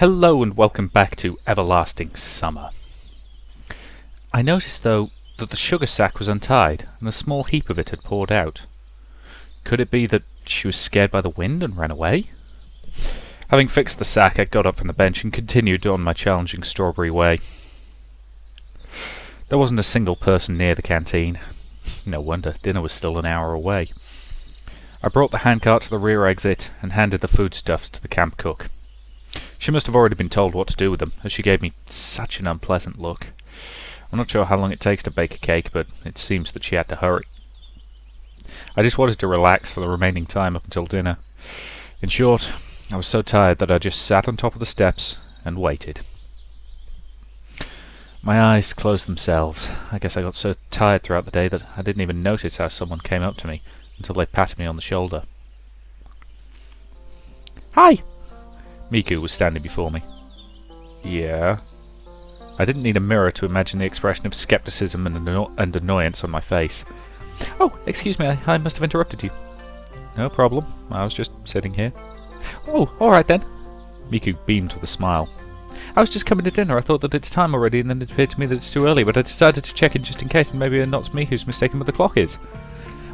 Hello and welcome back to Everlasting Summer. I noticed, though, that the sugar sack was untied and a small heap of it had poured out. Could it be that she was scared by the wind and ran away? Having fixed the sack, I got up from the bench and continued on my challenging strawberry way. There wasn't a single person near the canteen. No wonder, dinner was still an hour away. I brought the handcart to the rear exit and handed the foodstuffs to the camp cook. She must have already been told what to do with them, as she gave me such an unpleasant look. I'm not sure how long it takes to bake a cake, but it seems that she had to hurry. I just wanted to relax for the remaining time up until dinner. In short, I was so tired that I just sat on top of the steps and waited. My eyes closed themselves. I guess I got so tired throughout the day that I didn't even notice how someone came up to me until they patted me on the shoulder. "Hi!" Miku was standing before me. "Yeah?" I didn't need a mirror to imagine the expression of skepticism and annoyance on my face. "Oh, excuse me, I must have interrupted you." "No problem, I was just sitting here." "Oh, alright then." Miku beamed with a smile. "I was just coming to dinner. I thought that it's time already, and then it appeared to me that it's too early, but I decided to check in just in case, and maybe not me who's mistaken, but the clock is."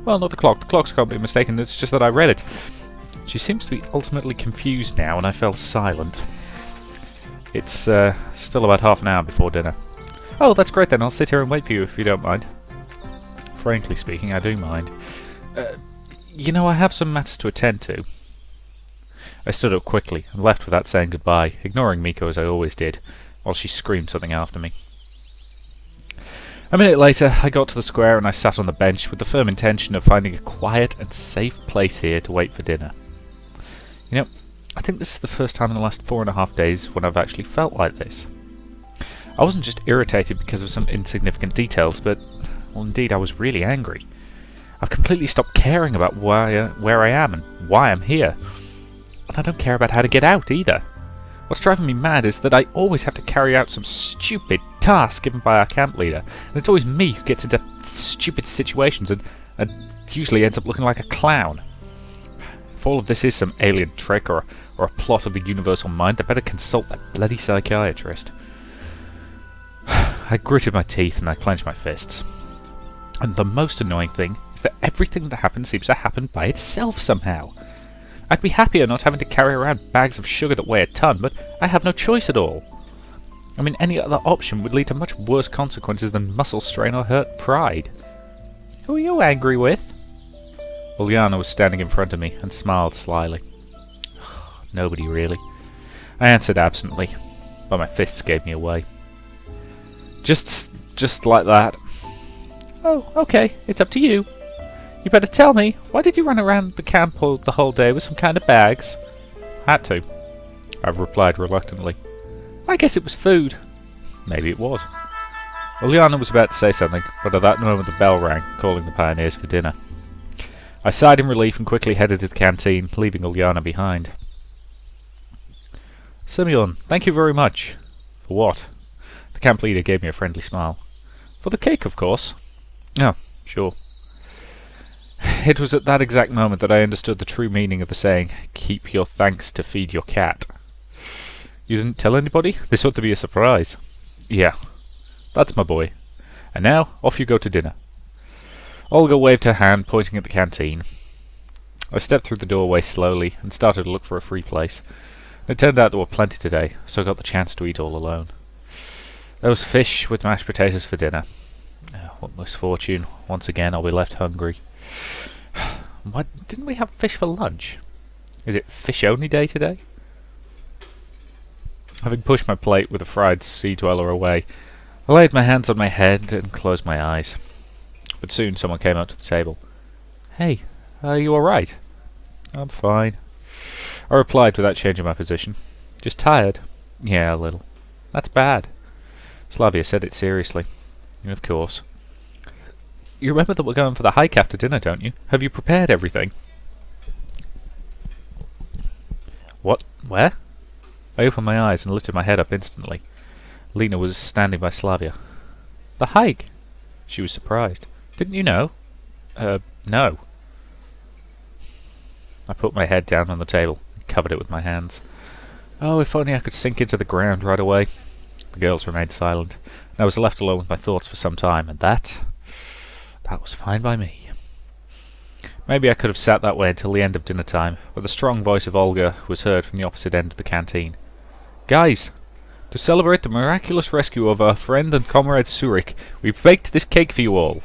"Well, not the clock. The clocks can't be mistaken, it's just that I read it." She seems to be ultimately confused now, and I fell silent. It's still about half an hour before dinner. "Oh, that's great then. I'll sit here and wait for you if you don't mind." Frankly speaking, I do mind. I have some matters to attend to." I stood up quickly and left without saying goodbye, ignoring Miko as I always did, while she screamed something after me. A minute later, I got to the square and I sat on the bench with the firm intention of finding a quiet and safe place here to wait for dinner. I think this is the first time in the last 4.5 days when I've actually felt like this. I wasn't just irritated because of some insignificant details, but, well, indeed, I was really angry. I've completely stopped caring about where I am and why I'm here. And I don't care about how to get out either. What's driving me mad is that I always have to carry out some stupid task given by our camp leader, and it's always me who gets into stupid situations and usually ends up looking like a clown. If all of this is some alien trick or a plot of the universal mind, I better consult that bloody psychiatrist. I gritted my teeth and I clenched my fists. And the most annoying thing is that everything that happens seems to happen by itself somehow. I'd be happier not having to carry around bags of sugar that weigh a ton, but I have no choice at all. I mean, any other option would lead to much worse consequences than muscle strain or hurt pride. "Who are you angry with?" Uliana was standing in front of me and smiled slyly. Nobody, really. I answered absently, but my fists gave me away. Just like that." "Oh, okay, it's up to you. You better tell me, why did you run around the camp the whole day with some kind of bags?" "Had to," I've replied reluctantly. "I guess it was food." Maybe it was. Uliana was about to say something, but at that moment the bell rang, calling the pioneers for dinner. I sighed in relief and quickly headed to the canteen, leaving Uliana behind. "Simeon, thank you very much." "For what?" The camp leader gave me a friendly smile. "For the cake, of course." "Oh, sure." It was at that exact moment that I understood the true meaning of the saying, "Keep your thanks to feed your cat." "You didn't tell anybody? This ought to be a surprise." "Yeah, that's my boy. And now, off you go to dinner." Olga waved her hand, pointing at the canteen. I stepped through the doorway slowly and started to look for a free place. It turned out there were plenty today, so I got the chance to eat all alone. There was fish with mashed potatoes for dinner. What misfortune. Once again I'll be left hungry. Why didn't we have fish for lunch? Is it fish-only day today? Having pushed my plate with a fried sea dweller away, I laid my hands on my head and closed my eyes. But soon someone came up to the table. "Hey, are you alright?" "I'm fine," I replied without changing my position. "Just tired?" "Yeah, a little." "That's bad." Slavia said it seriously. "Of course." "You remember that we're going for the hike after dinner, don't you? Have you prepared everything?" "What? Where?" I opened my eyes and lifted my head up instantly. Lena was standing by Slavia. "The hike?" She was surprised. "Didn't you know?" No." I put my head down on the table and covered it with my hands. Oh, if only I could sink into the ground right away. The girls remained silent, and I was left alone with my thoughts for some time, and that was fine by me. Maybe I could have sat that way until the end of dinner time, but the strong voice of Olga was heard from the opposite end of the canteen. Guys, to celebrate the miraculous rescue of our friend and comrade Surik, we've baked this cake for you all.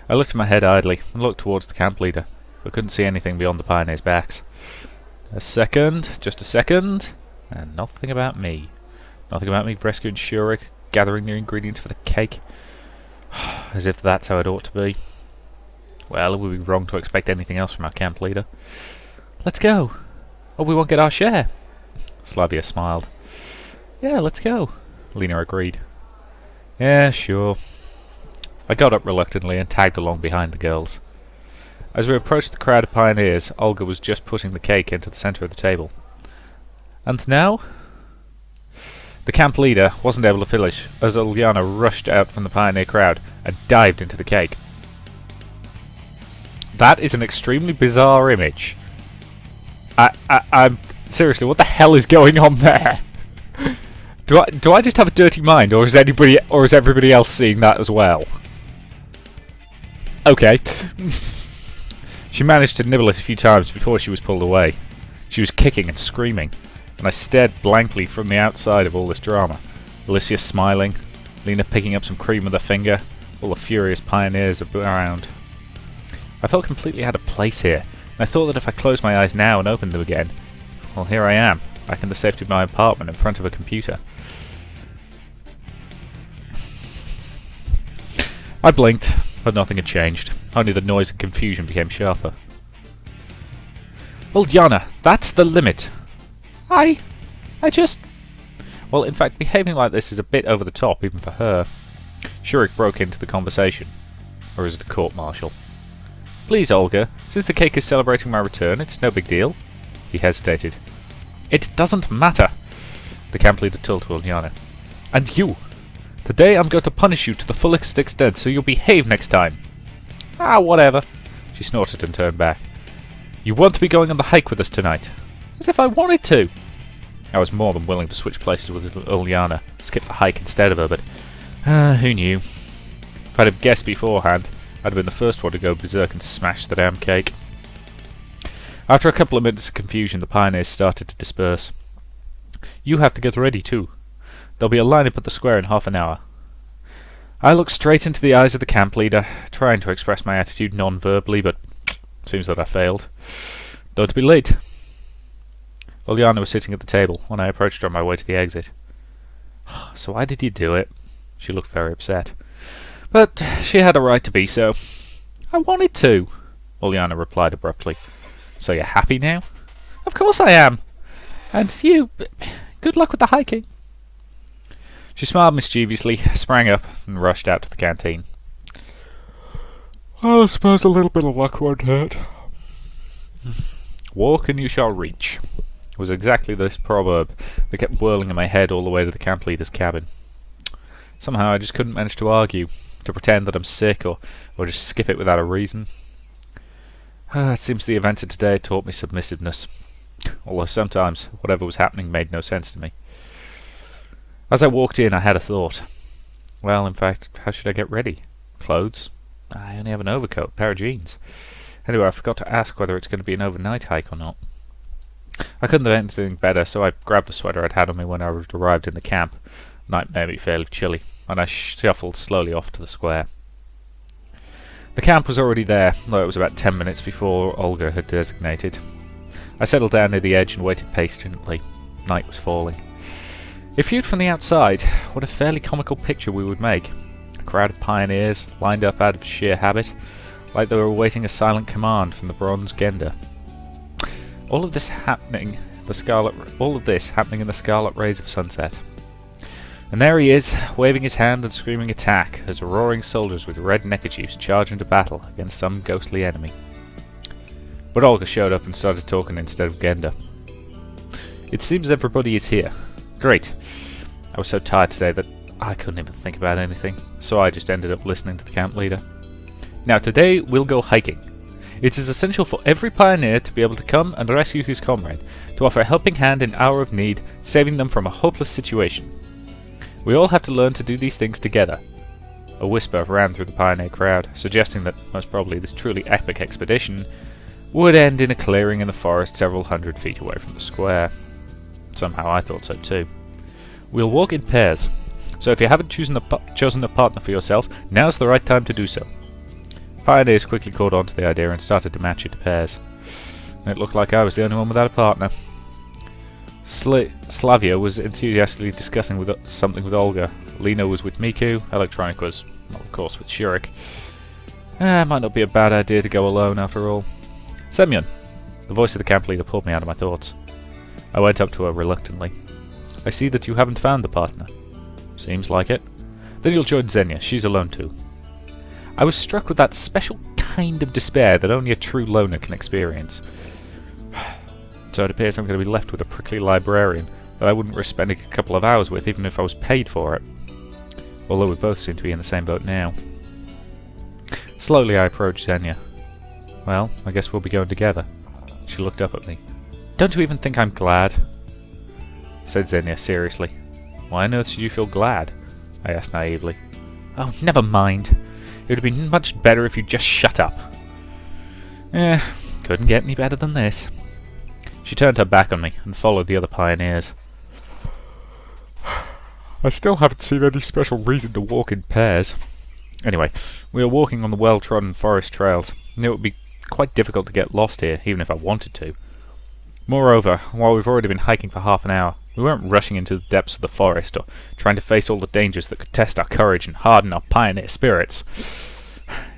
I lifted my head idly and looked towards the camp leader, but couldn't see anything beyond the pioneers' backs. Just a second, and nothing about me. Nothing about me rescuing Surik, gathering the ingredients for the cake. As if that's how it ought to be. Well, it would be wrong to expect anything else from our camp leader. Let's go, or we won't get our share. Slavia smiled. Yeah, let's go, Lena agreed. Yeah, sure. I got up reluctantly and tagged along behind the girls. As we approached the crowd of pioneers, Olga was just putting the cake into the centre of the table. And now? The camp leader wasn't able to finish as Ulyana rushed out from the pioneer crowd and dived into the cake. That is an extremely bizarre image. I'm seriously, what the hell is going on there? Do I just have a dirty mind, or is everybody else seeing that as well? Okay. She managed to nibble it a few times before she was pulled away. She was kicking and screaming, and I stared blankly from the outside of all this drama. Alicia smiling, Lena picking up some cream with her finger, all the furious pioneers around. I felt completely out of place here, and I thought that if I closed my eyes now and opened them again, well, here I am, back in the safety of my apartment in front of a computer. I blinked, but nothing had changed. Only the noise and confusion became sharper. Ulyana, that's the limit. I just... Well, in fact, behaving like this is a bit over the top, even for her. Shurik broke into the conversation. Or is it a court-martial? Please, Olga, since the cake is celebrating my return, it's no big deal. He hesitated. It doesn't matter, the camp leader told Ulyana. And you! Today I'm going to punish you to the fullest extent, so you'll behave next time. Ah, whatever. She snorted and turned back. You won't be going on the hike with us tonight. As if I wanted to. I was more than willing to switch places with Ulyana, skip the hike instead of her, but who knew? If I'd have guessed beforehand, I'd have been the first one to go berserk and smash the damn cake. After a couple of minutes of confusion, the pioneers started to disperse. You have to get ready too. There'll be a line-up at the square in half an hour. I looked straight into the eyes of the camp leader, trying to express my attitude non-verbally, but seems that I failed. Don't be late. Ulyana was sitting at the table when I approached her on my way to the exit. So why did you do it? She looked very upset. But she had a right to be so. I wanted to, Ulyana replied abruptly. So you're happy now? Of course I am. And you, good luck with the hiking. She smiled mischievously, sprang up, and rushed out to the canteen. I suppose a little bit of luck won't hurt. Walk and you shall reach, was exactly this proverb that kept whirling in my head all the way to the camp leader's cabin. Somehow I just couldn't manage to argue, to pretend that I'm sick, or just skip it without a reason. It seems the events of today taught me submissiveness, although sometimes whatever was happening made no sense to me. As I walked in, I had a thought. Well, in fact, how should I get ready? Clothes? I only have an overcoat, a pair of jeans. Anyway, I forgot to ask whether it's going to be an overnight hike or not. I couldn't have anything better, so I grabbed the sweater I'd had on me when I arrived in the camp. Night made me fairly chilly, and I shuffled slowly off to the square. The camp was already there, though it was about 10 minutes before Olga had designated. I settled down near the edge and waited patiently. Night was falling. If viewed from the outside, what a fairly comical picture we would make. A crowd of pioneers, lined up out of sheer habit, like they were awaiting a silent command from the bronze Genda. All of this happening in the scarlet rays of sunset. And there he is, waving his hand and screaming attack, as roaring soldiers with red neckerchiefs charge into battle against some ghostly enemy. But Olga showed up and started talking instead of Genda. It seems everybody is here. Great. I was so tired today that I couldn't even think about anything, so I just ended up listening to the camp leader. Now today we'll go hiking. It is essential for every pioneer to be able to come and rescue his comrade, to offer a helping hand in hour of need, saving them from a hopeless situation. We all have to learn to do these things together. A whisper ran through the pioneer crowd, suggesting that most probably this truly epic expedition would end in a clearing in the forest several hundred feet away from the square. Somehow I thought so too. We'll walk in pairs, so if you haven't chosen a partner for yourself, now's the right time to do so. Pioneers quickly caught on to the idea and started to match into pairs. And it looked like I was the only one without a partner. Slavia was enthusiastically discussing something with Olga. Lena was with Miku. Electronic was, well, of course, with Shurik. Might not be a bad idea to go alone after all. Semyon! The voice of the camp leader pulled me out of my thoughts. I went up to her reluctantly. I see that you haven't found a partner. Seems like it. Then you'll join Xenia. She's alone too. I was struck with that special kind of despair that only a true loner can experience. So it appears I'm going to be left with a prickly librarian that I wouldn't risk spending a couple of hours with even if I was paid for it. Although we both seem to be in the same boat now. Slowly I approached Xenia. Well, I guess we'll be going together. She looked up at me. Don't you even think I'm glad? Said Xenia seriously. Why on earth should you feel glad? I asked naively. Oh, never mind. It would have been much better if you'd just shut up. Couldn't get any better than this. She turned her back on me and followed the other pioneers. I still haven't seen any special reason to walk in pairs. Anyway, we are walking on the well-trodden forest trails, and it would be quite difficult to get lost here, even if I wanted to. Moreover, while we've already been hiking for half an hour, we weren't rushing into the depths of the forest or trying to face all the dangers that could test our courage and harden our pioneer spirits.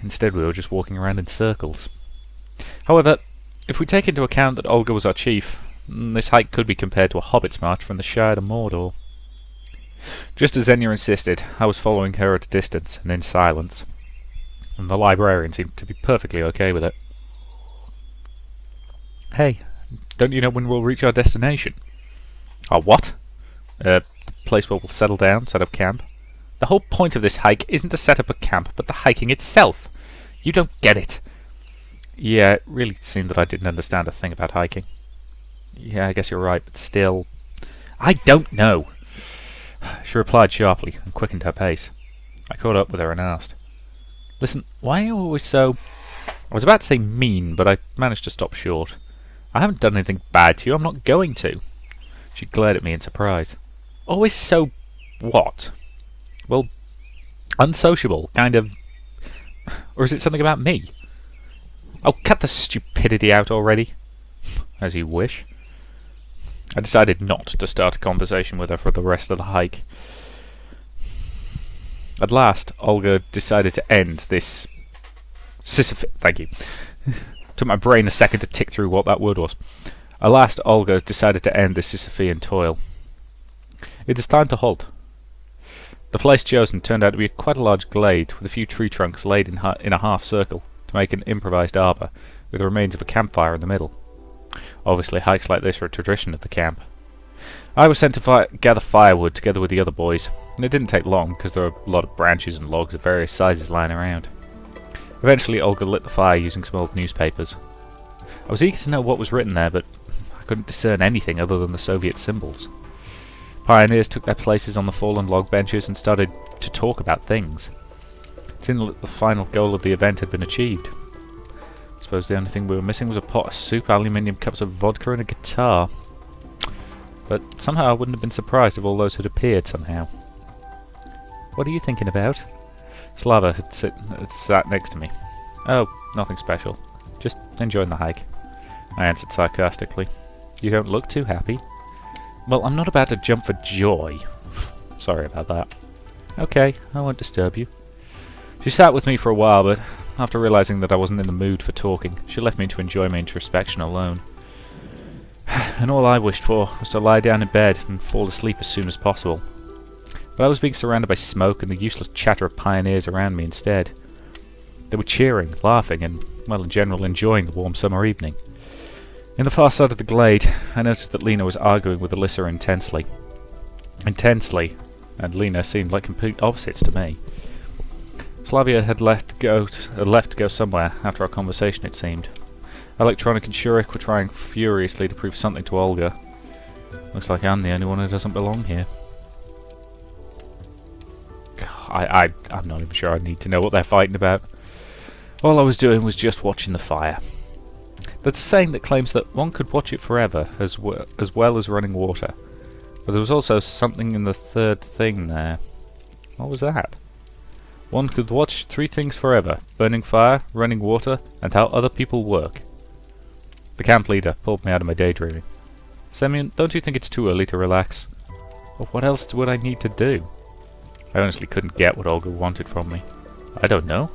Instead, we were just walking around in circles. However, if we take into account that Olga was our chief, this hike could be compared to a hobbit's march from the Shire to Mordor. Just as Xenia insisted, I was following her at a distance and in silence, and the librarian seemed to be perfectly okay with it. Hey, don't you know when we'll reach our destination? Our what? The place where we'll settle down, set up camp. The whole point of this hike isn't to set up a camp, but the hiking itself. You don't get it. Yeah, it really seemed that I didn't understand a thing about hiking. Yeah, I guess you're right, but still... I don't know! She replied sharply and quickened her pace. I caught up with her and asked, Listen, why are you always so... I was about to say mean, but I managed to stop short. I haven't done anything bad to you, I'm not going to. She glared at me in surprise. Always so... what? Well, unsociable, kind of... Or is it something about me? Oh, cut the stupidity out already. As you wish. I decided not to start a conversation with her for the rest of the hike. At last, Olga decided to end this... Thank you. Took my brain a second to tick through what that word was. At last, Olga decided to end this Sisyphean toil. It is time to halt. The place chosen turned out to be quite a large glade, with a few tree trunks laid in a half circle to make an improvised arbour, with the remains of a campfire in the middle. Obviously, hikes like this are a tradition of the camp. I was sent to gather firewood together with the other boys, and it didn't take long because there were a lot of branches and logs of various sizes lying around. Eventually, Olga lit the fire using some old newspapers. I was eager to know what was written there, but I couldn't discern anything other than the Soviet symbols. Pioneers took their places on the fallen log benches and started to talk about things. It seemed that the final goal of the event had been achieved. I suppose the only thing we were missing was a pot of soup, aluminium cups of vodka, and a guitar. But somehow I wouldn't have been surprised if all those had appeared somehow. What are you thinking about? Slava had sat next to me. Oh, nothing special. Just enjoying the hike. I answered sarcastically. You don't look too happy. Well, I'm not about to jump for joy. Sorry about that. Okay, I won't disturb you. She sat with me for a while, but after realising that I wasn't in the mood for talking, she left me to enjoy my introspection alone. And all I wished for was to lie down in bed and fall asleep as soon as possible. But I was being surrounded by smoke and the useless chatter of pioneers around me instead. They were cheering, laughing, and, well, in general, enjoying the warm summer evening. In the far side of the glade, I noticed that Lena was arguing with Alyssa intensely. Intensely, and Lena seemed like complete opposites to me. Slavia had left to go somewhere after our conversation, it seemed. Electronic and Shurik were trying furiously to prove something to Olga. Looks like I'm the only one who doesn't belong here. I'm not even sure I need to know what they're fighting about. All I was doing was just watching the fire. There's a saying that claims that one could watch it forever as well as running water. But there was also something in the third thing there. What was that? One could watch 3 things forever: burning fire, running water, and how other people work. The camp leader pulled me out of my daydreaming. Semyon, don't you think it's too early to relax? But what else would I need to do? I honestly couldn't get what Olga wanted from me. I don't know.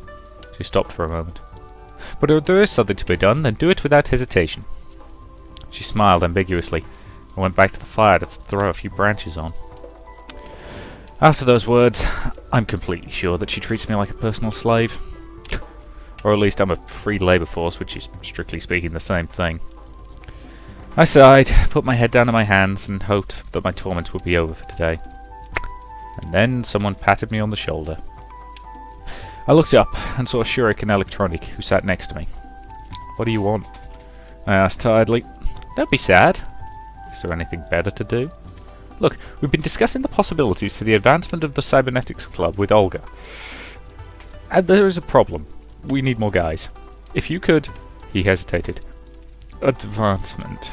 She stopped for a moment. But if there is something to be done, then do it without hesitation. She smiled ambiguously and went back to the fire to throw a few branches on. After those words, I'm completely sure that she treats me like a personal slave. Or at least I'm a free labour force, which is, strictly speaking, the same thing. I sighed, put my head down in my hands, and hoped that my torment would be over for today. And then someone patted me on the shoulder. I looked up and saw Shurik and Electronic, who sat next to me. What do you want? I asked tiredly. Don't be sad. Is there anything better to do? Look, we've been discussing the possibilities for the advancement of the Cybernetics Club with Olga. And there is a problem. We need more guys. If you could... He hesitated. Advancement.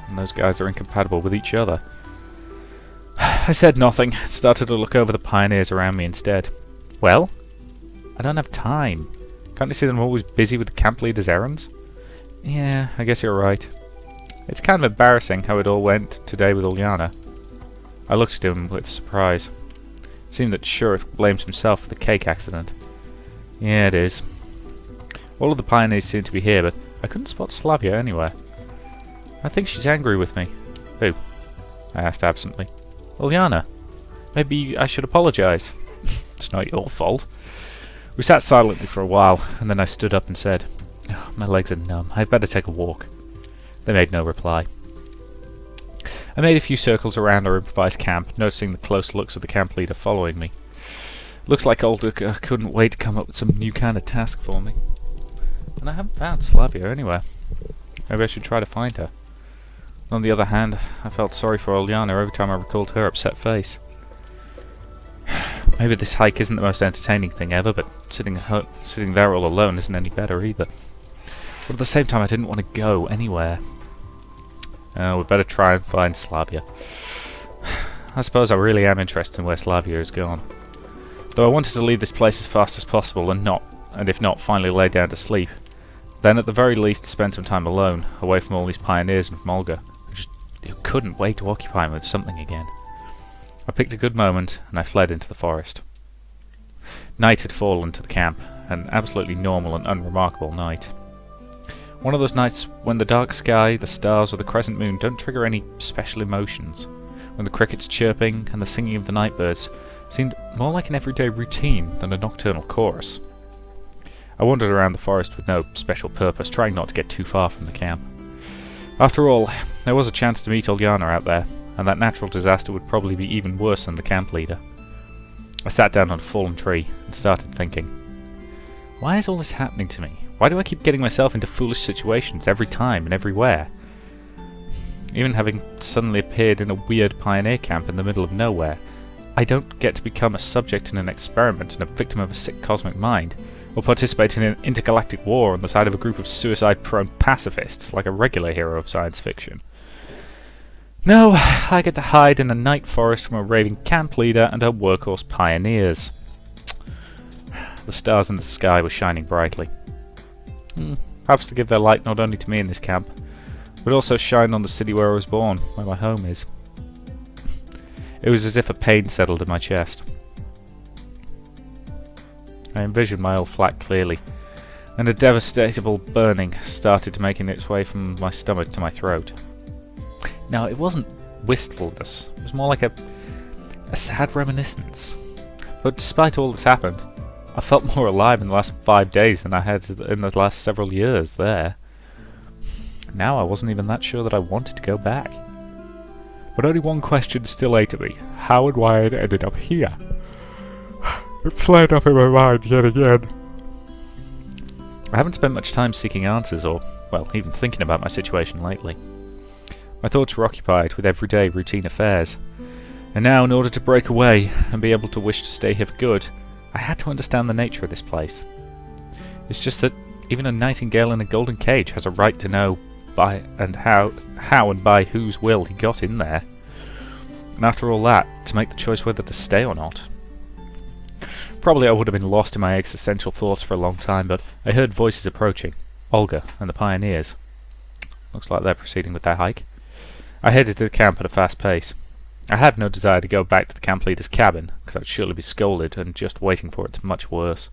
And those guys are incompatible with each other. I said nothing, started to look over the pioneers around me instead. Well? I don't have time. Can't you see that I'm always busy with the camp leader's errands? Yeah, I guess you're right. It's kind of embarrassing how it all went today with Ulyana. I looked at him with surprise. It seemed that Shurik blames himself for the cake accident. Yeah, it is. All of the pioneers seem to be here, but I couldn't spot Slavia anywhere. I think she's angry with me. Who? I asked absently. Ulyana. Maybe I should apologise. It's not your fault. We sat silently for a while, and then I stood up and said, oh, my legs are numb. I'd better take a walk. They made no reply. I made a few circles around our improvised camp, noticing the close looks of the camp leader following me. Looks like Olga couldn't wait to come up with some new kind of task for me. And I haven't found Slavia anywhere. Maybe I should try to find her. On the other hand, I felt sorry for Ulyana every time I recalled her upset face. Maybe this hike isn't the most entertaining thing ever, but sitting there all alone isn't any better either. But at the same time, I didn't want to go anywhere. We'd better try and find Slavia. I suppose I really am interested in where Slavia has gone. Though I wanted to leave this place as fast as possible and if not, finally lay down to sleep. Then at the very least spend some time alone, away from all these pioneers and from Olga, who couldn't wait to occupy me with something again. I picked a good moment, and I fled into the forest. Night had fallen to the camp, an absolutely normal and unremarkable night. One of those nights when the dark sky, the stars, or the crescent moon don't trigger any special emotions, when the crickets chirping and the singing of the night birds seemed more like an everyday routine than a nocturnal chorus. I wandered around the forest with no special purpose, trying not to get too far from the camp. After all, there was a chance to meet Ulyana out there, and that natural disaster would probably be even worse than the camp leader. I sat down on a fallen tree and started thinking. Why is all this happening to me? Why do I keep getting myself into foolish situations every time and everywhere? Even having suddenly appeared in a weird pioneer camp in the middle of nowhere, I don't get to become a subject in an experiment and a victim of a sick cosmic mind, or participate in an intergalactic war on the side of a group of suicide-prone pacifists like a regular hero of science fiction. No, I get to hide in a night forest from a raving camp leader and her workhorse pioneers. The stars in the sky were shining brightly. Perhaps to give their light not only to me in this camp, but also shine on the city where I was born, where my home is. It was as if a pain settled in my chest. I envisioned my old flat clearly, and a devastatable burning started making its way from my stomach to my throat. Now, it wasn't wistfulness, it was more like a sad reminiscence. But despite all that's happened, I felt more alive in the last 5 days than I had in the last several years there. Now I wasn't even that sure that I wanted to go back. But only one question still ate at me: how and why I ended up here. It flared up in my mind yet again. I haven't spent much time seeking answers or, well, even thinking about my situation lately. My thoughts were occupied with everyday routine affairs. And now, in order to break away and be able to wish to stay here for good, I had to understand the nature of this place. It's just that even a nightingale in a golden cage has a right to know how and by whose will he got in there. And after all that, to make the choice whether to stay or not. Probably I would have been lost in my existential thoughts for a long time, but I heard voices approaching. Olga and the pioneers. Looks like they're proceeding with their hike. I headed to the camp at a fast pace. I had no desire to go back to the camp leader's cabin, because I'd surely be scolded and just waiting for it much worse.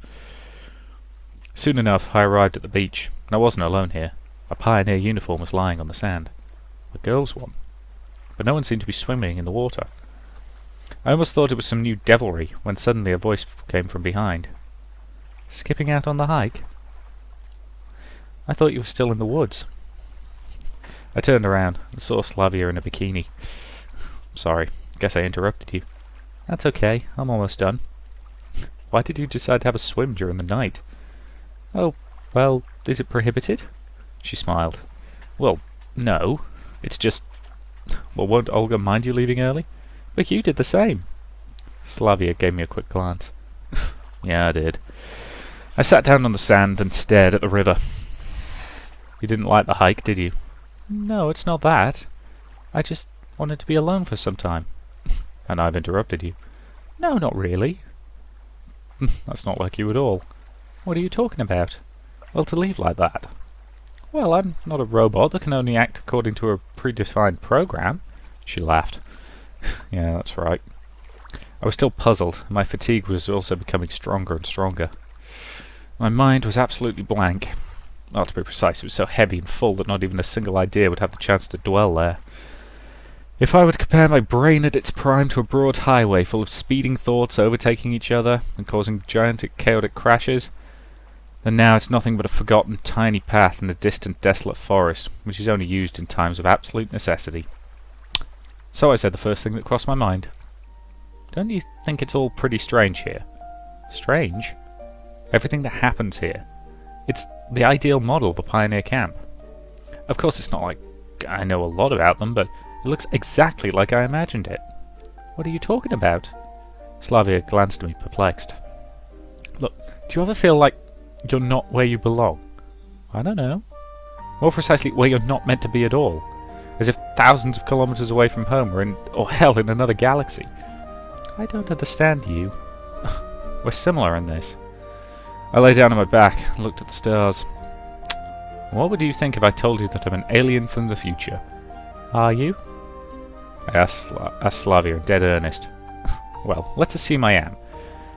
Soon enough, I arrived at the beach, and I wasn't alone here. A pioneer uniform was lying on the sand. A girl's one. But no one seemed to be swimming in the water. I almost thought it was some new devilry, when suddenly a voice came from behind. Skipping out on the hike? I thought you were still in the woods. I turned around and saw Slavia in a bikini. Sorry, guess I interrupted you. That's okay, I'm almost done. Why did you decide to have a swim during the night? Oh, well, is it prohibited? She smiled. Well, no. It's just... Well, won't Olga mind you leaving early? But you did the same. Slavia gave me a quick glance. Yeah, I did. I sat down on the sand and stared at the river. You didn't like the hike, did you? No, it's not that. I just wanted to be alone for some time. And I've interrupted you. No, not really. That's not like you at all. What are you talking about? Well, to leave like that. Well, I'm not a robot that can only act according to a predefined program. She laughed. Yeah, that's right. I was still puzzled, and my fatigue was also becoming stronger and stronger. My mind was absolutely blank. Well, to be precise, it was so heavy and full that not even a single idea would have the chance to dwell there. If I would compare my brain at its prime to a broad highway full of speeding thoughts overtaking each other and causing gigantic chaotic crashes, then now it's nothing but a forgotten tiny path in a distant desolate forest, which is only used in times of absolute necessity. So I said the first thing that crossed my mind. Don't you think it's all pretty strange here? Strange? Everything that happens here. It's the ideal model of a pioneer camp. Of course, it's not like I know a lot about them, but it looks exactly like I imagined it. What are you talking about? Slavia glanced at me, perplexed. Look, do you ever feel like you're not where you belong? I don't know. More precisely, where you're not meant to be at all. As if thousands of kilometers away from home or hell, in another galaxy. I don't understand you. We're similar in this. I lay down on my back and looked at the stars. What would you think if I told you that I'm an alien from the future? Are you? I asked Slavia in dead earnest. Well, let's assume I am.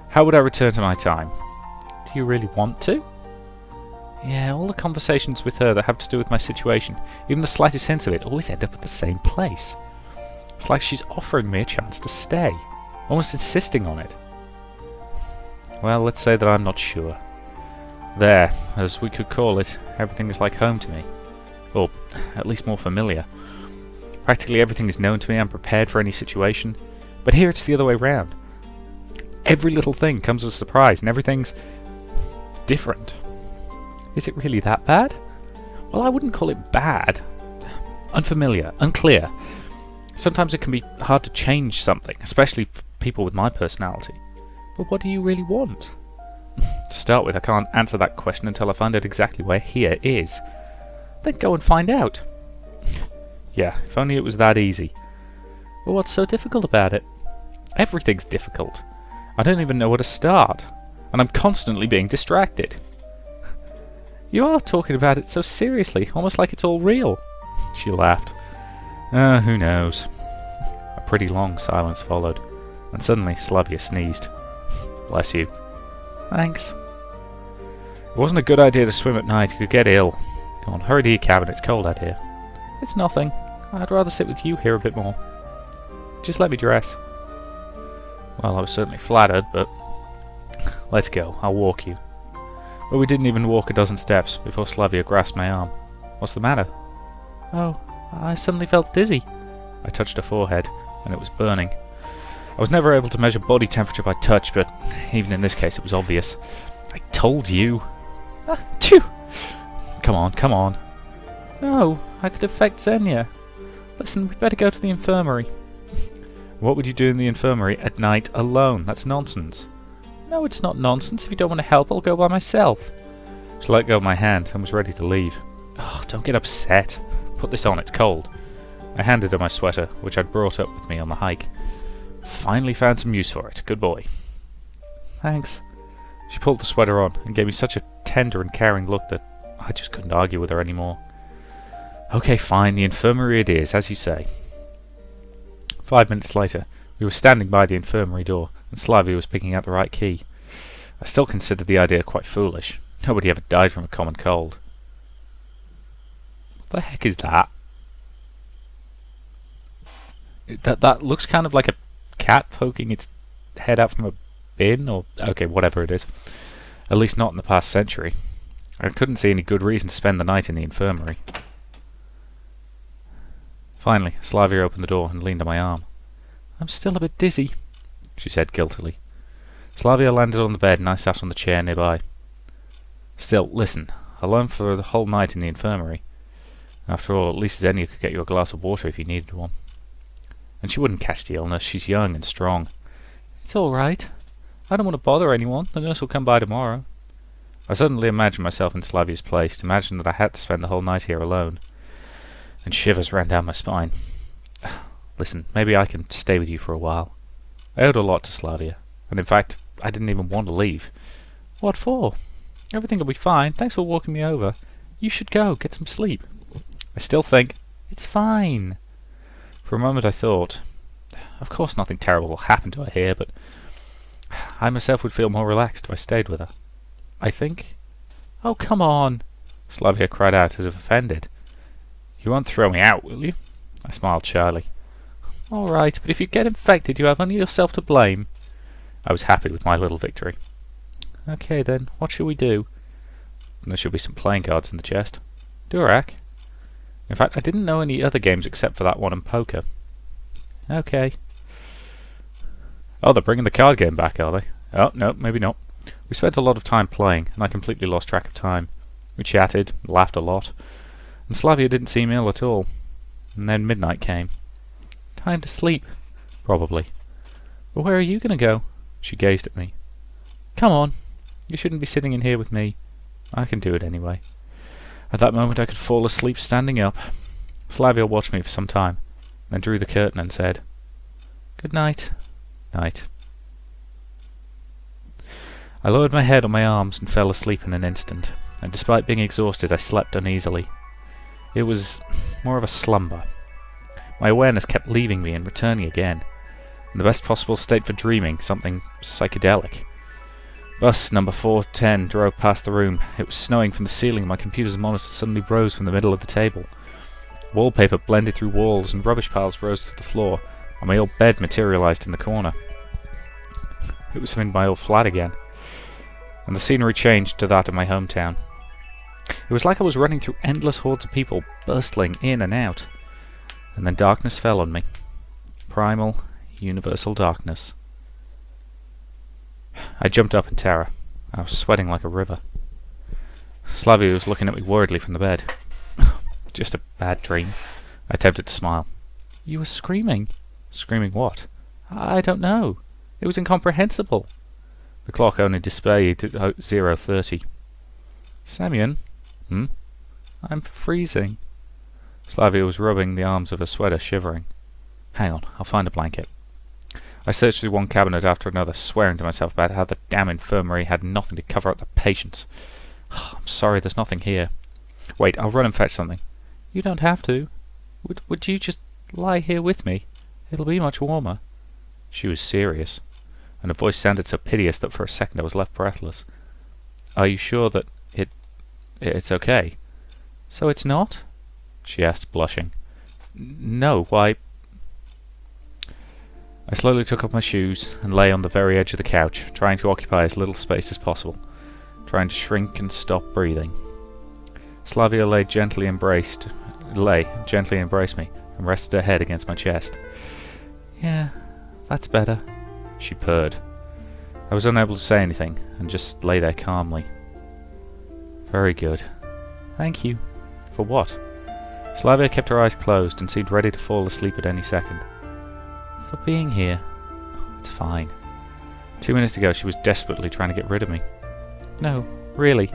How would I return to my time? Do you really want to? Yeah, all the conversations with her that have to do with my situation, even the slightest hints of it, always end up at the same place. It's like she's offering me a chance to stay, almost insisting on it. Well, let's say that I'm not sure. There, as we could call it, everything is like home to me. Or, at least more familiar. Practically everything is known to me, I'm prepared for any situation. But here it's the other way round. Every little thing comes as a surprise, and everything's different. Is it really that bad? Well, I wouldn't call it bad. Unfamiliar, unclear. Sometimes it can be hard to change something, especially for people with my personality. But what do you really want? To start with, I can't answer that question until I find out exactly where here is. Then go and find out. Yeah, if only it was that easy. But what's so difficult about it? Everything's difficult. I don't even know where to start, and I'm constantly being distracted. You are talking about it so seriously, almost like it's all real. She laughed. Who knows? A pretty long silence followed, and suddenly Slavia sneezed. Bless you. Thanks. It wasn't a good idea to swim at night, you could get ill. Come on, hurry to your cabin, it's cold out here. It's nothing. I'd rather sit with you here a bit more. Just let me dress. Well, I was certainly flattered, but... Let's go, I'll walk you. But we didn't even walk a dozen steps before Slavia grasped my arm. What's the matter? Oh, I suddenly felt dizzy. I touched her forehead, and it was burning. I was never able to measure body temperature by touch, but even in this case it was obvious. I told you. Achoo! Come on, come on. No, I could affect Xenia. Listen, we'd better go to the infirmary. What would you do in the infirmary at night alone? That's nonsense. No, it's not nonsense. If you don't want to help, I'll go by myself. She let go of my hand and was ready to leave. Oh, don't get upset. Put this on, it's cold. I handed her my sweater, which I'd brought up with me on the hike. Finally found some use for it. Good boy. Thanks. She pulled the sweater on and gave me such a tender and caring look that I just couldn't argue with her anymore. Okay, fine, the infirmary it is, as you say. 5 minutes later, we were standing by the infirmary door, and Slavia was picking out the right key. I still considered the idea quite foolish. Nobody ever died from a common cold. What the heck is that? That looks kind of like a cat poking its head out from a bin, or... okay, whatever it is. At least not in the past century. I couldn't see any good reason to spend the night in the infirmary. Finally, Slavia opened the door and leaned on my arm. I'm still a bit dizzy, she said guiltily. Slavia landed on the bed and I sat on the chair nearby. Still, listen, alone for the whole night in the infirmary. After all, at least Xenia could get you a glass of water if you needed one. And she wouldn't catch the illness, she's young and strong. It's all right. I don't want to bother anyone, the nurse will come by tomorrow. I suddenly imagined myself in Slavia's place, imagined that I had to spend the whole night here alone. And shivers ran down my spine. Listen, maybe I can stay with you for a while. I owed a lot to Slavia, and in fact, I didn't even want to leave. What for? Everything will be fine. Thanks for walking me over. You should go, get some sleep. I still think, it's fine. For a moment I thought, of course nothing terrible will happen to her here, but I myself would feel more relaxed if I stayed with her. I think... Oh, come on, Slavia cried out as if offended. You won't throw me out, will you? I smiled shyly. All right, but if you get infected, you have only yourself to blame. I was happy with my little victory. Okay then, what shall we do? There should be some playing cards in the chest. Durak? In fact, I didn't know any other games except for that one and poker. Okay. Oh, they're bringing the card game back, are they? Oh, no, maybe not. We spent a lot of time playing, and I completely lost track of time. We chatted, laughed a lot, and Slavia didn't seem ill at all. And then midnight came. Time to sleep, probably. But where are you going to go? She gazed at me. Come on, you shouldn't be sitting in here with me. I can do it anyway. At that moment I could fall asleep standing up. Slavia watched me for some time, then drew the curtain and said, Good night. Night. I lowered my head on my arms and fell asleep in an instant, and despite being exhausted I slept uneasily. It was more of a slumber. My awareness kept leaving me and returning again, in the best possible state for dreaming, something psychedelic. Bus number 410 drove past the room. It was snowing from the ceiling and my computer's monitor suddenly rose from the middle of the table. Wallpaper blended through walls and rubbish piles rose to the floor, and my old bed materialised in the corner. It was in my old flat again, and the scenery changed to that of my hometown. It was like I was running through endless hordes of people, bustling in and out. And then darkness fell on me. Primal, universal darkness. I jumped up in terror. I was sweating like a river. Slavia was looking at me worriedly from the bed. Just a bad dream. I attempted to smile. You were screaming. Screaming what? I don't know. It was incomprehensible. The clock only displayed 0:30. Semyon? I'm freezing. Slavia was rubbing the arms of her sweater, shivering. Hang on, I'll find a blanket. I searched through one cabinet after another, swearing to myself about how the damn infirmary had nothing to cover up the patients. I'm sorry, there's nothing here. Wait, I'll run and fetch something. You don't have to. Would you just lie here with me? It'll be much warmer. She was serious, and her voice sounded so piteous that for a second I was left breathless. Are you sure that it's okay? So it's not? She asked, blushing. No, why... I slowly took off my shoes and lay on the very edge of the couch, trying to occupy as little space as possible, trying to shrink and stop breathing. Slavia gently embraced me and rested her head against my chest. Yeah, That's better, she purred. I was unable to say anything, and just lay there calmly. Very good. Thank you. For what? Slavia kept her eyes closed and seemed ready to fall asleep at any second. For being here. It's fine. 2 minutes ago she was desperately trying to get rid of me. No, really.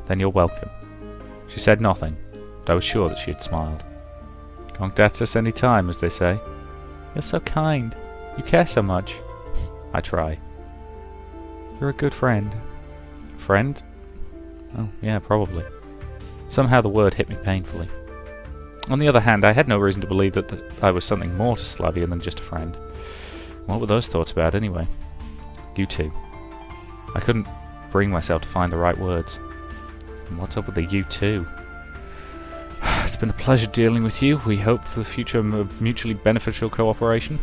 Then you're welcome. She said nothing, but I was sure that she had smiled. Contact us any time, as they say. You're so kind. You care so much. I try. You're a good friend. Friend? Oh, yeah, probably. Somehow the word hit me painfully. On the other hand, I had no reason to believe that I was something more to Slavia than just a friend. What were those thoughts about, anyway? You too. I couldn't bring myself to find the right words. And what's up with the you too? It's been a pleasure dealing with you. We hope for the future mutually beneficial cooperation.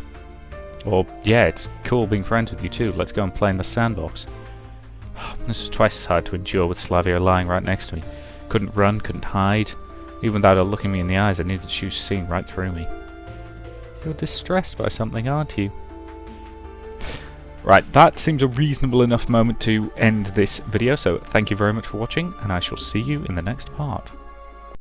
Or, yeah, it's cool being friends with you too. Let's go and play in the sandbox. This was twice as hard to endure with Slavia lying right next to me. Couldn't run, couldn't hide. Even without her looking me in the eyes, I knew that she was seeing right through me. You're distressed by something, aren't you? Right, that seems a reasonable enough moment to end this video, so thank you very much for watching, and I shall see you in the next part.